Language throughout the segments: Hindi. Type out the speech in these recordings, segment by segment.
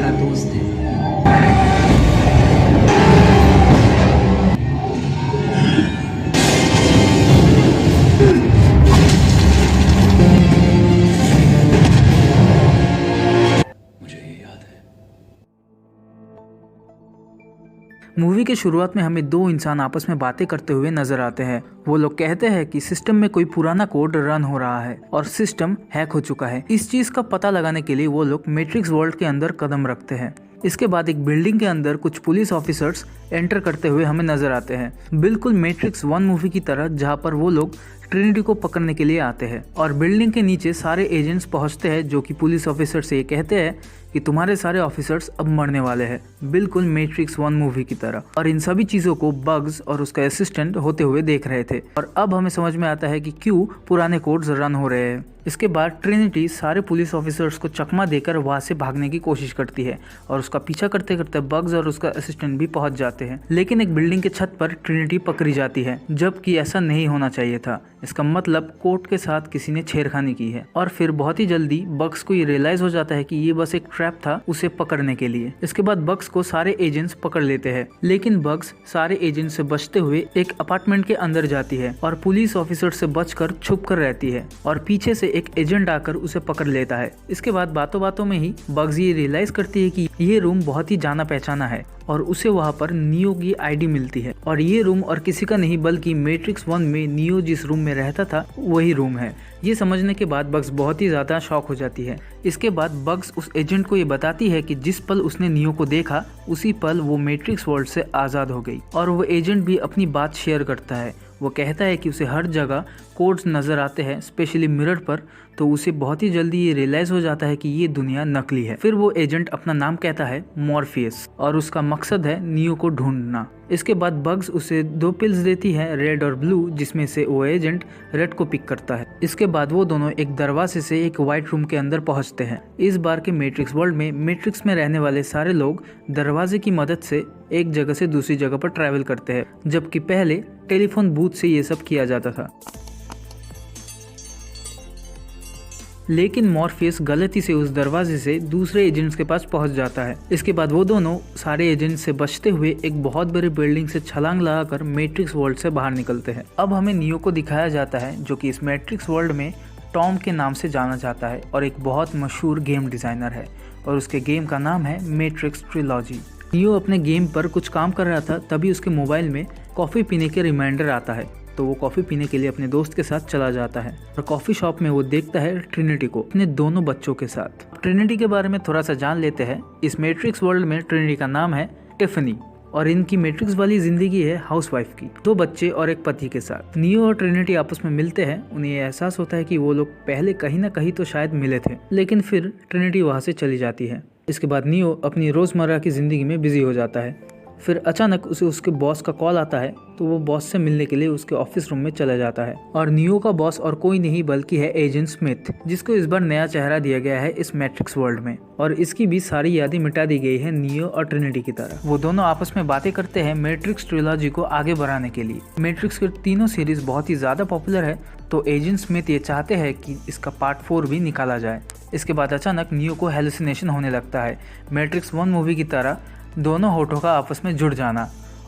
तुम्हारा दोस्त है। मुझे ये याद है। मूवी के शुरुआत में हमें दो इंसान आपस में बातें करते हुए नजर आते हैं। वो लोग कहते हैं कि सिस्टम में कोई पुराना कोड रन हो रहा है और सिस्टम हैक हो चुका है। इस चीज का पता लगाने के लिए वो लोग मैट्रिक्स वर्ल्ड के अंदर कदम रखते हैं। इसके बाद एक बिल्डिंग के अंदर कुछ पुलिस ऑफिसर्स एंटर करते हुए हमें नजर आते हैं, बिल्कुल मैट्रिक्स 1 मूवी की तरह, जहां पर वो लोग ट्रिनिटी को पकड़ने के लिए आते हैं। और बिल्डिंग के नीचे सारे एजेंट्स पहुंचते हैं जो कि पुलिस ऑफिसर से ये कहते हैं कि तुम्हारे सारे ऑफिसर्स अब मरने वाले हैं, बिल्कुल मैट्रिक्स 1 मूवी की तरह। और इन सभी चीजों को बग्स और उसका असिस्टेंट होते हुए देख रहे थे। और अब हमें समझ में आता है कि क्यों पुराने कोड्स रन हो रहे हैं। इसके बाद ट्रिनिटी सारे पुलिस ऑफिसर्स को चकमा देकर वहां से भागने की कोशिश करती है और उसका पीछा करते करते बग्स और उसका असिस्टेंट भी पहुंच जाते हैं। लेकिन एक बिल्डिंग के छत पर ट्रिनिटी पकड़ी जाती है, जबकि ऐसा नहीं होना चाहिए था। इसका मतलब कोर्ट के साथ किसी ने छेड़खानी की है। और फिर बहुत ही जल्दी बग्स को ये रियलाइज हो जाता है कि ये बस एक ट्रैप था उसे पकड़ने के लिए। इसके बाद बग्स को सारे एजेंट्स पकड़ लेते हैं, लेकिन बग्स सारे एजेंट से बचते हुए एक अपार्टमेंट के अंदर जाती है और पुलिस ऑफिसर से बचकर छुप कर रहती है और पीछे से एक एजेंट आकर उसे पकड़ लेता है। इसके बाद बातों बातों में ही बग्स ये रियलाइज करती है कि ये रूम बहुत ही जाना पहचाना है और उसे वहाँ पर नियो की आईडी मिलती है। और ये रूम और किसी का नहीं बल्कि मैट्रिक्स 1 में नियो जिस रूम में रहता था वही रूम है। ये समझने के बाद बग्स बहुत ही ज्यादा शॉक हो जाती है। इसके बाद बग्स उस एजेंट को ये बताती है कि जिस पल उसने नियो को देखा उसी पल वो मैट्रिक्स वर्ल्ड से आजाद हो गई। और वो एजेंट भी अपनी बात शेयर करता है। वो कहता है कि उसे हर जगह कोड्स नजर आते हैं, स्पेशली मिरर पर, तो उसे बहुत ही जल्दी ये रियलाइज हो जाता है कि ये दुनिया नकली है। फिर वो एजेंट अपना नाम कहता है मॉर्फियस और उसका मकसद है नियो को ढूंढना। इसके बाद बग्स उसे 2 पिल्स देती है, रेड और ब्लू, जिसमें से वो एजेंट रेड को पिक करता है। इसके बाद वो दोनों एक दरवाजे से एक व्हाइट रूम के अंदर पहुंचते हैं। इस बार के मैट्रिक्स वर्ल्ड में मैट्रिक्स में रहने वाले सारे लोग दरवाजे की मदद से एक जगह से दूसरी जगह पर ट्रैवल करते हैं, जबकि पहले टेलीफोन बूथ से ये सब किया जाता था। लेकिन मॉर्फियस गलती से उस दरवाजे से दूसरे एजेंट्स के पास पहुंच जाता है। इसके बाद वो दोनों सारे एजेंट्स से बचते हुए एक बहुत बड़ी बिल्डिंग से छलांग लगाकर मैट्रिक्स वर्ल्ड से बाहर निकलते हैं। अब हमें नियो को दिखाया जाता है जो कि इस मैट्रिक्स वर्ल्ड में टॉम के नाम से जाना जाता है और एक बहुत मशहूर गेम डिजाइनर है और उसके गेम का नाम है मैट्रिक्स ट्रिलॉजी। नियो अपने गेम पर कुछ काम कर रहा था, तभी उसके मोबाइल में कॉफी पीने के रिमाइंडर आता है, तो वो कॉफी पीने के लिए अपने दोस्त के साथ चला जाता है और कॉफी शॉप में वो देखता है ट्रिनिटी को अपने दोनों बच्चों के साथ। ट्रिनिटी के बारे में थोड़ा सा जान लेते हैं। इस मैट्रिक्स वर्ल्ड में ट्रिनिटी का नाम है टिफनी और इनकी मैट्रिक्स वाली जिंदगी है हाउसवाइफ की, 2 बच्चे और एक पति के साथ। नियो और ट्रिनिटी आपस में मिलते हैं। उन्हें एहसास होता है कि वो लोग पहले कहीं ना कहीं तो शायद मिले थे, लेकिन फिर ट्रिनिटी वहाँ से चली जाती है। इसके बाद नियो अपनी रोजमर्रा की जिंदगी में बिजी हो जाता है। फिर अचानक उसे उसके बॉस का कॉल आता है, तो वो बॉस से मिलने के लिए उसके ऑफिस रूम में चला जाता है। और नियो का बॉस और कोई नहीं बल्कि है एजेंट स्मिथ, जिसको इस बार नया चेहरा दिया गया है इस मैट्रिक्स वर्ल्ड में और इसकी भी सारी यादें मिटा दी गई है नियो और ट्रिनिटी की तरह। वो दोनों आपस में बातें करते हैं मैट्रिक्स ट्रिलॉजी को आगे बढ़ाने के लिए। मैट्रिक्स की तीनों सीरीज बहुत ही ज्यादा पॉपुलर है, तो एजेंट स्मिथ ये चाहते हैं कि इसका पार्ट 4 भी निकाला जाए। इसके बाद अचानक नियो को हेलुसिनेशन होने लगता है, मैट्रिक्स 1 मूवी की तरह दोनों होठों का आपस में जुड़ जाना,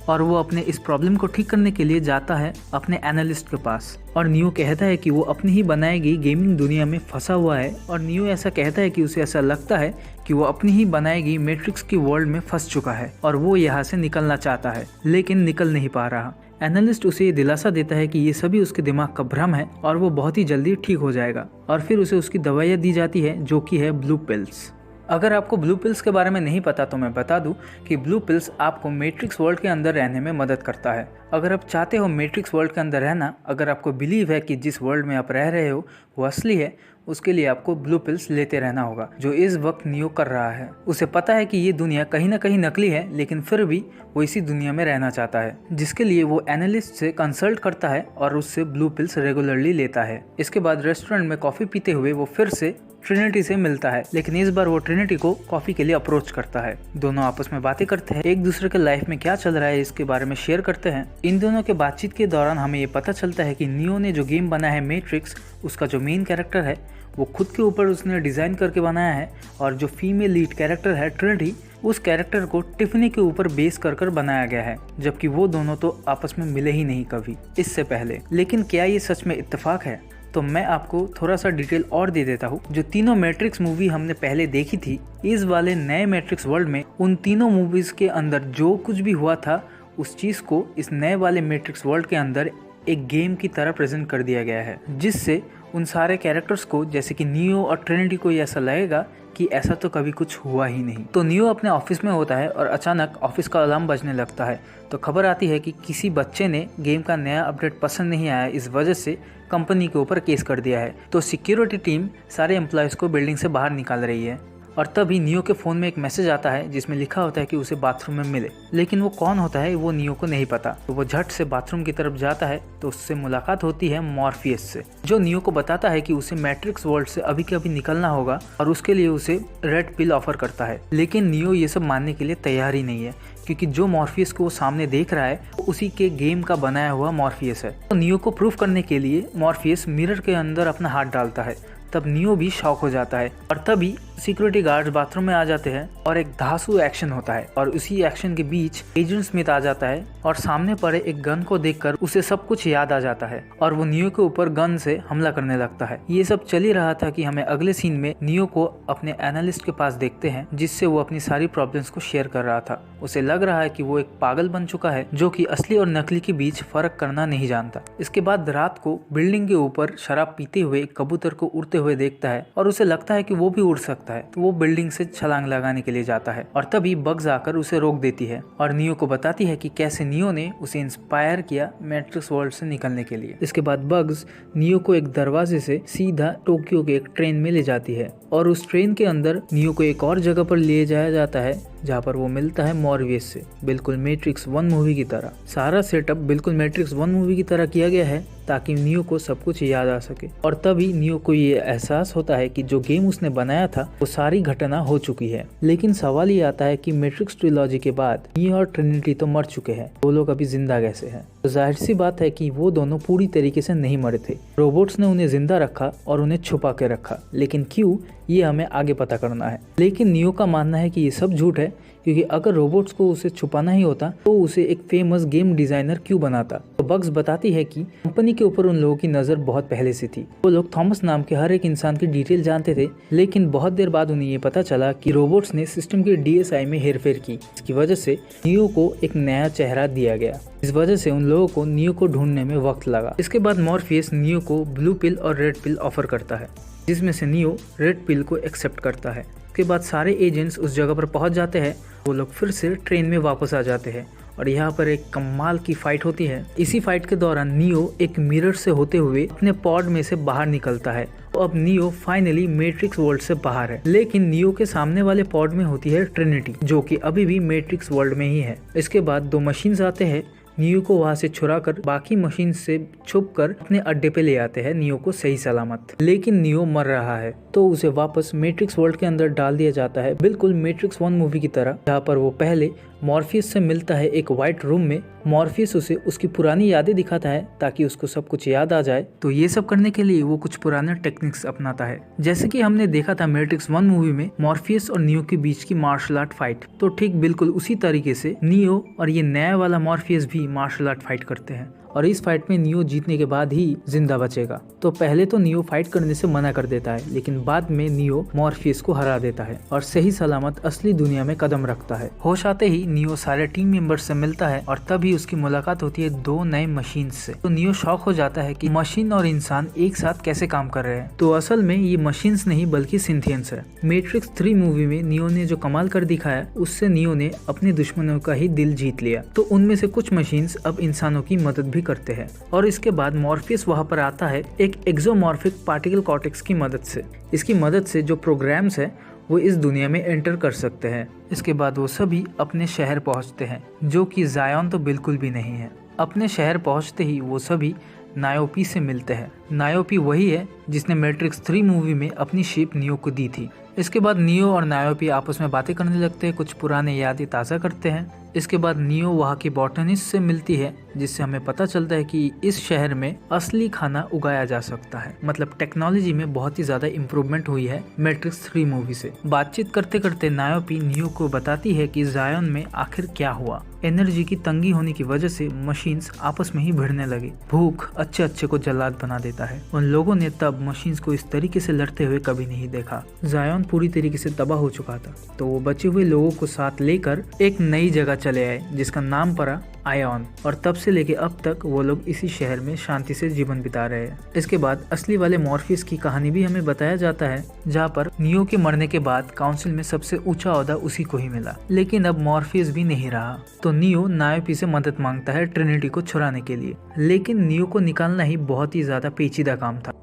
और वो अपने इस प्रॉब्लम को ठीक करने के लिए जाता है अपने एनालिस्ट के पास। और नियो कहता है कि वो अपनी ही बनाई गई गेमिंग दुनिया में फंसा हुआ है और नियो ऐसा कहता है कि उसे ऐसा लगता है कि वो अपनी ही बनाई गई मैट्रिक्स की वर्ल्ड में फंस चुका है और वो यहाँ से निकलना चाहता है लेकिन निकल नहीं पा रहा। एनालिस्ट उसे ये दिलासा देता है कि ये सभी उसके दिमाग का भ्रम है और वो बहुत ही जल्दी ठीक हो जाएगा। और फिर उसे उसकी दवाइयाँ दी जाती है जो कि है ब्लू पिल्स। अगर आपको ब्लू पिल्स के बारे में नहीं पता तो मैं बता दूं कि ब्लू पिल्स आपको मैट्रिक्स वर्ल्ड के अंदर रहने में मदद करता है। अगर आप चाहते हो मैट्रिक्स वर्ल्ड के अंदर रहना, अगर आपको बिलीव है कि जिस वर्ल्ड में आप रह रहे हो वो असली है, उसके लिए आपको ब्लू पिल्स लेते रहना होगा, जो इस वक्त नियो कर रहा है। उसे पता है कि ये दुनिया कहीं ना कहीं नकली है, लेकिन फिर भी वो इसी दुनिया में रहना चाहता है, जिसके लिए वो एनालिस्ट से कंसल्ट करता है और उससे ब्लू पिल्स रेगुलरली लेता है। इसके बाद रेस्टोरेंट में कॉफी पीते हुए वो फिर से ट्रिनिटी से मिलता है, लेकिन इस बार वो ट्रिनिटी को कॉफी के लिए अप्रोच करता है। दोनों आपस में बातें करते हैं, एक दूसरे के लाइफ में क्या चल रहा है इसके बारे में शेयर करते हैं। इन दोनों के बातचीत के दौरान हमें ये पता चलता है कि नियो ने जो गेम बना है मैट्रिक्स, उसका जो मेन कैरेक्टर है वो खुद के ऊपर उसने डिज़ाइन करके बनाया है और जो फीमेल लीड कैरेक्टर है ट्रिनिटी, उस कैरेक्टर को टिफनी के ऊपर बेस कर बनाया गया है, जबकि वो दोनों तो आपस में मिले ही नहीं कभी इससे पहले। लेकिन क्या ये सच में इत्तेफाक है? तो मैं आपको थोड़ा सा डिटेल और दे देता हूँ। जो तीनों मैट्रिक्स मूवी हमने पहले देखी थी, इस वाले नए मैट्रिक्स वर्ल्ड में उन तीनों मूवीज के अंदर जो कुछ भी हुआ था उस चीज़ को इस नए वाले मैट्रिक्स वर्ल्ड के अंदर एक गेम की तरह प्रेजेंट कर दिया गया है, जिससे उन सारे कैरेक्टर्स को जैसे कि नियो और ट्रिनिटी को ऐसा लगेगा कि ऐसा तो कभी कुछ हुआ ही नहीं। तो नियो अपने ऑफिस में होता है और अचानक ऑफिस का अलार्म बजने लगता है। तो खबर आती है कि किसी बच्चे ने गेम का नया अपडेट पसंद नहीं आया, इस वजह से कंपनी के ऊपर केस कर दिया है। तो सिक्योरिटी टीम सारे एम्प्लॉयज़ को बिल्डिंग से बाहर निकाल रही है और तभी नियो के फ़ोन में एक मैसेज आता है जिसमें लिखा होता है कि उसे बाथरूम में मिले। लेकिन वो कौन होता है वो नियो को नहीं पता। तो वो झट से बाथरूम की तरफ जाता है तो उससे मुलाकात होती है मॉर्फियस से, जो नियो को बताता है कि उसे मैट्रिक्स वर्ल्ड से अभी के अभी निकलना होगा और उसके लिए उसे रेड पिल ऑफर करता है। लेकिन नियो ये सब मानने के लिए तैयार ही नहीं है, क्योंकि जो मॉर्फियस को वो सामने देख रहा है वो उसी के गेम का बनाया हुआ मॉर्फियस है। तो नियो को प्रूफ करने के लिए मॉर्फियस मिरर के अंदर अपना हाथ डालता है। तब नियो भी शॉक हो जाता है और तभी सिक्योरिटी गार्ड्स बाथरूम में आ जाते हैं और एक धांसू एक्शन होता है और उसी एक्शन के बीच एजेंट स्मिथ आ जाता है और सामने पड़े एक गन को देखकर उसे सब कुछ याद आ जाता है और वो नियो के ऊपर गन से हमला करने लगता है। ये सब चल ही रहा था कि हमें अगले सीन में नियो को अपने एनालिस्ट के पास देखते हैं, जिससे वो अपनी सारी प्रॉब्लम्स को शेयर कर रहा था। उसे लग रहा है कि वो एक पागल बन चुका है जो कि असली और नकली के बीच फर्क करना नहीं जानता। इसके बाद रात को बिल्डिंग के ऊपर शराब पीते हुए एक कबूतर को उड़ते हुए देखता है और उसे लगता है कि वो भी उड़ सकता है, तो वो बिल्डिंग से छलांग लगाने के लिए जाता है और तभी बग्स आकर उसे रोक देती है और नियो को बताती है कि कैसे नियो ने उसे इंस्पायर किया मैट्रिक्स वर्ल्ड से निकलने के लिए। इसके बाद बग्स नियो को एक दरवाजे से सीधा टोक्यो के एक ट्रेन में ले जाती है और उस ट्रेन के अंदर नियो को एक और जगह पर ले जाया जाता है जहाँ पर वो मिलता है मॉर्फियस से, बिल्कुल मैट्रिक्स 1 मूवी की तरह। सारा सेटअप बिल्कुल मैट्रिक्स 1 मूवी की तरह किया गया है ताकि नियो को सब कुछ याद आ सके और तभी नियो को ये एहसास होता है कि जो गेम उसने बनाया था वो सारी घटना हो चुकी है। लेकिन सवाल ये आता है कि मैट्रिक्स ट्रिलॉजी के बाद नियो और ट्रिनिटी तो मर चुके हैं, वो लोग अभी जिंदा कैसे हैं? तो जाहिर सी बात है कि वो दोनों पूरी तरीके से नहीं मरे थे। रोबोट्स ने उन्हें जिंदा रखा और उन्हें छुपा के रखा, लेकिन क्यों, ये हमें आगे पता करना है। लेकिन नियो का मानना है कि ये सब झूठ है, क्योंकि अगर रोबोट्स को उसे छुपाना ही होता तो उसे एक फेमस गेम डिजाइनर क्यों बनाता। तो बग्स बताती है कि कंपनी के ऊपर उन लोगों की नज़र बहुत पहले से थी। वो लोग थॉमस नाम के हर एक इंसान की डिटेल जानते थे, लेकिन बहुत देर बाद उन्हें ये पता चला कि रोबोट्स ने सिस्टम के DSI में हेरफेर की। इसकी वजह से नियो को एक नया चेहरा दिया गया। इस वजह से उन लोगों को नियो को ढूंढने में वक्त लगा। इसके बाद मॉर्फियस नियो को ब्लू पिल और रेड पिल ऑफर करता है, जिसमें से नियो रेड पिल को एक्सेप्ट करता है। उसके बाद सारे एजेंट्स उस जगह पर पहुंच जाते हैं। वो लोग फिर से ट्रेन में वापस आ जाते हैं और यहाँ पर एक कमाल की फाइट होती है। इसी फाइट के दौरान नियो एक मिरर से होते हुए अपने पॉड में से बाहर निकलता है। तो अब नियो फाइनली मैट्रिक्स वर्ल्ड से बाहर है, लेकिन नियो के सामने वाले पॉड में होती है ट्रिनिटी, जो कि अभी भी मैट्रिक्स वर्ल्ड में ही है। इसके बाद 2 मशीन्स आते हैं, नियो को वहां से छुड़ाकर बाकी मशीन से छुपकर अपने अड्डे पे ले आते हैं नियो को सही सलामत। लेकिन नियो मर रहा है तो उसे वापस मैट्रिक्स वर्ल्ड के अंदर डाल दिया जाता है, बिल्कुल मैट्रिक्स 1 मूवी की तरह, जहाँ पर वो पहले मॉर्फियस से मिलता है एक व्हाइट रूम में। मॉर्फियस उसे उसकी पुरानी यादें दिखाता है ताकि उसको सब कुछ याद आ जाए। तो ये सब करने के लिए वो कुछ पुराने टेक्निक्स अपनाता है, जैसे कि हमने देखा था मैट्रिक्स 1 मूवी में मॉर्फियस और नियो के बीच की मार्शल आर्ट फाइट। तो ठीक बिल्कुल उसी तरीके से नियो और ये नया वाला मॉर्फियस भी मार्शल आर्ट फाइट करते हैं और इस फाइट में नियो जीतने के बाद ही जिंदा बचेगा। तो पहले तो नियो फाइट करने से मना कर देता है, लेकिन बाद में नियो मॉर्फियस को हरा देता है और सही सलामत असली दुनिया में कदम रखता है। होश आते ही नियो सारे टीम मेंबर्स से मिलता है और तभी उसकी मुलाकात होती है 2 नए मशीन से। तो नियो शॉक हो जाता है कि मशीन और इंसान एक साथ कैसे काम कर रहे हैं। तो असल में ये मशीन्स नहीं बल्कि सिंथियंस है। मैट्रिक्स 3 मूवी में नियो ने जो कमाल कर दिखाया, उससे नियो ने अपने दुश्मनों का ही दिल जीत लिया। तो उनमें से कुछ मशीन्स अब इंसानों की मदद भी करते हैं और इसके बाद मॉर्फियस वहां पर आता है एक एक्सोमॉर्फिक पार्टिकल कॉर्टेक्स की मदद से। इसकी मदद से जो प्रोग्राम्स है वो इस दुनिया में एंटर कर सकते हैं। इसके बाद वो सभी अपने शहर पहुंचते हैं, जो कि जायन तो बिल्कुल भी नहीं है। अपने शहर पहुंचते ही वो सभी नायोपी से मिलते हैं। नायोपी वही है जिसने मैट्रिक्स 3 मूवी में अपनी शिप नियो को दी थी। इसके बाद नियो और नायोपी आपस में बातें करने लगते हैं, कुछ पुराने यादें ताज़ा करते हैं। इसके बाद नियो वहाँ की बॉटनिस्ट से मिलती है, जिससे हमें पता चलता है कि इस शहर में असली खाना उगाया जा सकता है। मतलब टेक्नोलॉजी में बहुत ही ज्यादा इम्प्रूवमेंट हुई है मैट्रिक्स 3 मूवी से। बातचीत करते करते नायोपी नियो को बताती है कि जायन में आखिर क्या हुआ। एनर्जी की तंगी होने की वजह से मशीन्स आपस में ही भिड़ने लगे। भूख अच्छे अच्छे को जल्लाद बना देता है। उन लोगों ने तब मशीन्स को इस तरीके से लड़ते हुए कभी नहीं देखा। जायन पूरी तरीके से तबाह हो चुका था, तो वो बचे हुए लोगों को साथ लेकर एक नई जगह चले आए जिसका नाम पड़ा आयन, और तब से लेके अब तक वो लोग इसी शहर में शांति से जीवन बिता रहे हैं। इसके बाद असली वाले मॉर्फियस की कहानी भी हमें बताया जाता है, जहाँ पर नियो के मरने के बाद काउंसिल में सबसे ऊंचा ओहदा उसी को ही मिला। लेकिन अब मॉर्फियस भी नहीं रहा, तो नियो नायोपी से मदद मांगता है ट्रिनिटी को छुड़ाने के लिए। लेकिन नियो को निकालना ही बहुत ही ज्यादा पेचीदा काम था।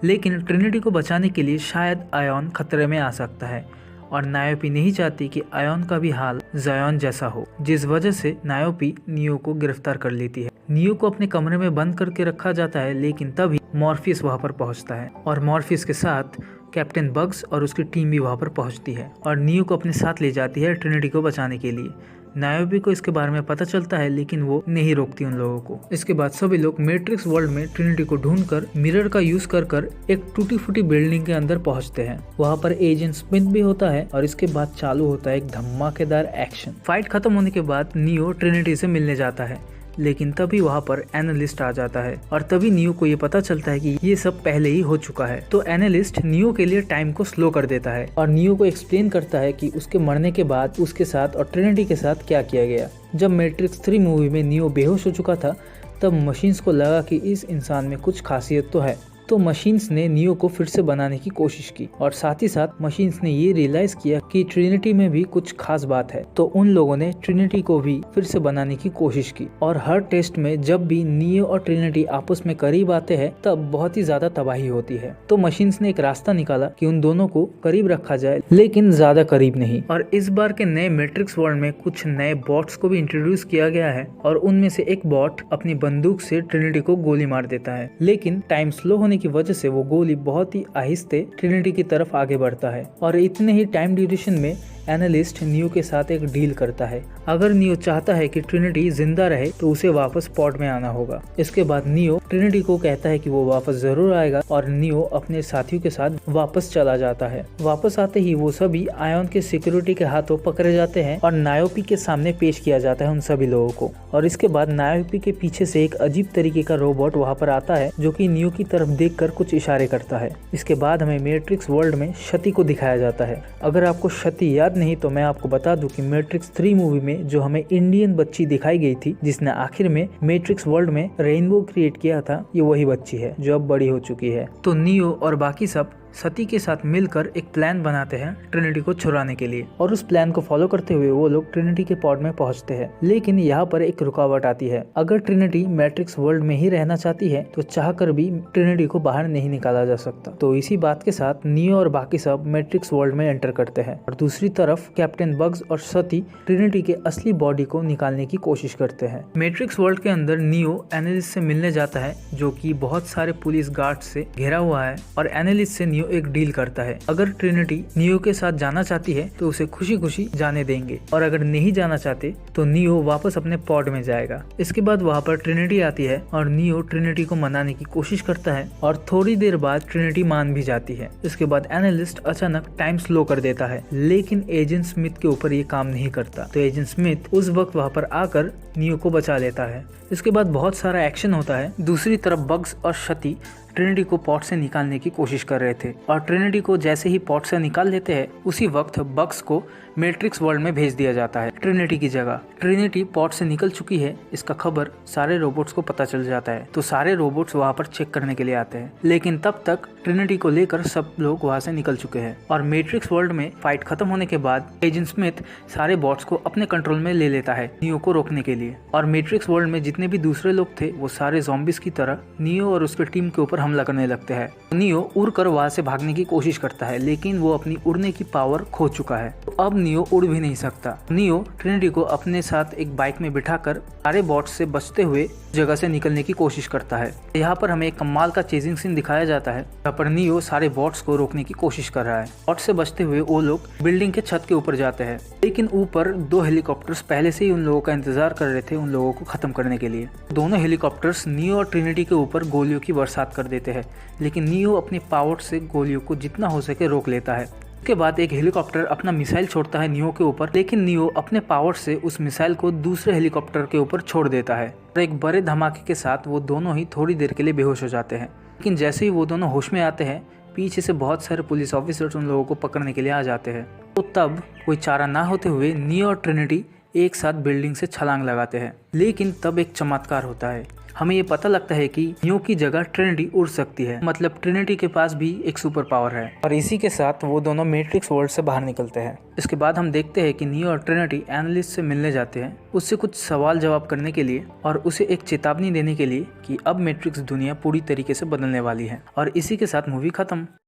लेकिन ट्रिनिटी को बचाने के लिए शायद आयन खतरे में आ सकता है, और नायोपी नहीं चाहती कि आयन का भी हाल जायन जैसा हो, जिस वजह से नायोपी नियो को गिरफ्तार कर लेती है। नियो को अपने कमरे में बंद करके रखा जाता है, लेकिन तभी मॉर्फियस वहां पर पहुंचता है, और मॉर्फियस के साथ कैप्टन बग्स और उसकी टीम भी वहां पर पहुंचती है और नियो को अपने साथ ले जाती है ट्रिनिटी को बचाने के लिए। नायोपी को इसके बारे में पता चलता है, लेकिन वो नहीं रोकती उन लोगों को। इसके बाद सभी लोग मैट्रिक्स वर्ल्ड में ट्रिनिटी को ढूंढकर मिरर का यूज कर एक टूटी फूटी बिल्डिंग के अंदर पहुंचते हैं। वहां पर एजेंट स्मिथ भी होता है, और इसके बाद चालू होता है एक धमाकेदार एक्शन। फाइट खत्म होने के बाद नियो ट्रिनिटी से मिलने जाता है, लेकिन तभी वहाँ पर एनालिस्ट आ जाता है, और तभी नियो को ये पता चलता है कि ये सब पहले ही हो चुका है। तो एनालिस्ट नियो के लिए टाइम को स्लो कर देता है और नियो को एक्सप्लेन करता है कि उसके मरने के बाद उसके साथ और ट्रिनिटी के साथ क्या किया गया। जब मैट्रिक्स 3 मूवी में नियो बेहोश हो चुका था, तब मशीन्स को लगा कि इस इंसान में कुछ खासियत तो है, तो मशीन्स ने नियो को फिर से बनाने की कोशिश की, और साथ ही साथ मशीन्स ने ये रियलाइज किया कि ट्रिनिटी में भी कुछ खास बात है। तो उन लोगों ने ट्रिनिटी को भी फिर से बनाने की कोशिश की, और हर टेस्ट में जब भी नियो और ट्रिनिटी आपस में करीब आते हैं, तब बहुत ही ज्यादा तबाही होती है। तो मशीन्स ने एक रास्ता निकाला कि उन दोनों को करीब रखा जाए, लेकिन ज्यादा करीब नहीं। और इस बार के नए मैट्रिक्स वर्ल्ड में कुछ नए बॉट्स को भी इंट्रोड्यूस किया गया है, और उनमें से एक बॉट अपनी बंदूक से ट्रिनिटी को गोली मार देता है, लेकिन टाइम स्लो होने की वजह से वो गोली बहुत ही आहिस्ते ट्रिनिटी की तरफ आगे बढ़ता है। और इतने ही टाइम ड्यूरेशन में एनालिस्ट नियो के साथ एक डील करता है। अगर नियो चाहता है कि ट्रिनिटी जिंदा रहे, तो उसे वापस पॉड में आना होगा। इसके बाद नियो ट्रिनिटी को कहता है कि वो वापस जरूर आएगा, और नियो अपने साथियों के साथ वापस चला जाता है। वापस आते ही वो सभी आयन के सिक्योरिटी के हाथों पकड़े जाते हैं, और नायोपी के सामने पेश किया जाता है उन सभी लोगों को। और इसके बाद नायोपी के पीछे से एक अजीब तरीके का रोबोट वहाँ पर आता है, जो कि नियो की तरफ देखकर कुछ इशारे करता है। इसके बाद हमें मैट्रिक्स वर्ल्ड में क्षति को दिखाया जाता है। अगर आपको क्षति याद नहीं, तो मैं आपको बता दूं कि मैट्रिक्स 3 मूवी में जो हमें इंडियन बच्ची दिखाई गई थी, जिसने आखिर में मैट्रिक्स वर्ल्ड में रेनबो क्रिएट किया था, ये वही बच्ची है जो अब बड़ी हो चुकी है। तो नियो और बाकी सब सती के साथ मिलकर एक प्लान बनाते हैं ट्रिनिटी को छुड़ाने के लिए, और उस प्लान को फॉलो करते हुए वो लोग ट्रिनिटी के पॉड में पहुंचते हैं। लेकिन यहाँ पर एक रुकावट आती है। अगर ट्रिनिटी मैट्रिक्स वर्ल्ड में ही रहना चाहती है, तो चाहकर भी ट्रिनिटी को बाहर नहीं निकाला जा सकता। तो इसी बात के साथ नियो और बाकी सब मैट्रिक्स वर्ल्ड में एंटर करते हैं, और दूसरी तरफ कैप्टन बग्स और सती ट्रिनिटी के असली बॉडी को निकालने की कोशिश करते हैं। मैट्रिक्स वर्ल्ड के अंदर नियो एनालिस्ट से मिलने जाता है, जो कि बहुत सारे पुलिस गार्ड से घिरा हुआ है, और एनालिस्ट से नियो एक डील करता है। अगर ट्रिनिटी नियो के साथ जाना चाहती है, तो उसे खुशी खुशी जाने देंगे, और अगर नहीं जाना चाहते, तो नियो वापस अपने पॉड में जाएगा। इसके बाद वहाँ पर ट्रिनिटी आती है, और नियो ट्रिनिटी को मनाने की कोशिश करता है, और थोड़ी देर बाद ट्रिनिटी मान भी जाती है। इसके बाद एनालिस्ट अचानक टाइम स्लो कर देता है, लेकिन एजेंट स्मिथ के ऊपर ये काम नहीं करता। तो एजेंट स्मिथ उस वक्त वहाँ पर आकर नियो को बचा लेता है। इसके बाद बहुत सारा एक्शन होता है। दूसरी तरफ बग्स और क्षति ट्रिनिटी को पॉट से निकालने की कोशिश कर रहे थे, और ट्रिनिटी को जैसे ही पॉट से निकाल लेते हैं, उसी वक्त बग्स को मैट्रिक्स वर्ल्ड में भेज दिया जाता है ट्रिनिटी की जगह। ट्रिनिटी पॉट से निकल चुकी है, इसका खबर सारे रोबोट्स को पता चल जाता है, तो सारे रोबोट्स वहाँ पर चेक करने के लिए आते हैं। लेकिन तब तक ट्रिनिटी को लेकर सब लोग वहाँ से निकल चुके हैं, और मैट्रिक्स वर्ल्ड में फाइट खत्म होने के बाद एजेंट स्मिथ सारे बॉट्स को अपने कंट्रोल में ले लेता है नियो को रोकने के लिए। और मैट्रिक्स वर्ल्ड में जितने भी दूसरे लोग थे, वो सारे ज़ॉम्बिस की तरह नियो और उसके टीम के ऊपर हमला करने लगते हैं। नियो उड़कर वहां से भागने की कोशिश करता है, लेकिन वो अपनी उड़ने की पावर खो चुका है। तो अब नियो उड़ भी नहीं सकता। नियो ट्रिनिटी को अपने साथ एक बाइक में बिठाकर सारे बॉट्स से बचते हुए जगह से निकलने की कोशिश करता है। यहाँ पर हमें एक कमाल का चेजिंग सीन दिखाया जाता है, जहाँ पर नियो सारे बॉट्स को रोकने की कोशिश कर रहा है। बॉट्स से बचते हुए वो लोग बिल्डिंग के छत के ऊपर जाते हैं, लेकिन ऊपर 2 हेलीकॉप्टर्स पहले से ही उन लोगों का इंतजार कर रहे थे उन लोगों को खत्म करने के लिए। दोनों हेलीकॉप्टर्स नियो और ट्रिनिटी के ऊपर गोलियों की बरसात कर देते हैं, लेकिन नियो अपनी पावर से गोलियों को जितना हो सके रोक लेता है। उसके बाद एक हेलीकॉप्टर अपना मिसाइल छोड़ता है नियो के ऊपर, लेकिन नियो अपने पावर से उस मिसाइल को दूसरे हेलीकॉप्टर के ऊपर छोड़ देता है और एक बड़े धमाके के साथ वो दोनों ही थोड़ी देर के लिए बेहोश हो जाते हैं। लेकिन जैसे ही वो दोनों होश में आते हैं, पीछे से बहुत सारे पुलिस ऑफिसर्स उन लोगों को पकड़ने के लिए आ जाते हैं। तो तब कोई चारा ना होते हुए नियो और ट्रिनिटी एक साथ बिल्डिंग से छलांग लगाते हैं। लेकिन तब एक चमत्कार होता है, हमें ये पता लगता है कि नियो की जगह ट्रिनिटी उड़ सकती है, मतलब ट्रिनिटी के पास भी एक सुपर पावर है। और इसी के साथ वो दोनों मैट्रिक्स वर्ल्ड से बाहर निकलते हैं। इसके बाद हम देखते हैं कि नियो और ट्रिनिटी एनालिस्ट से मिलने जाते हैं, उससे कुछ सवाल जवाब करने के लिए और उसे एक चेतावनी देने के लिए कि अब मैट्रिक्स दुनिया पूरी तरीके से बदलने वाली है। और इसी के साथ मूवी खत्म।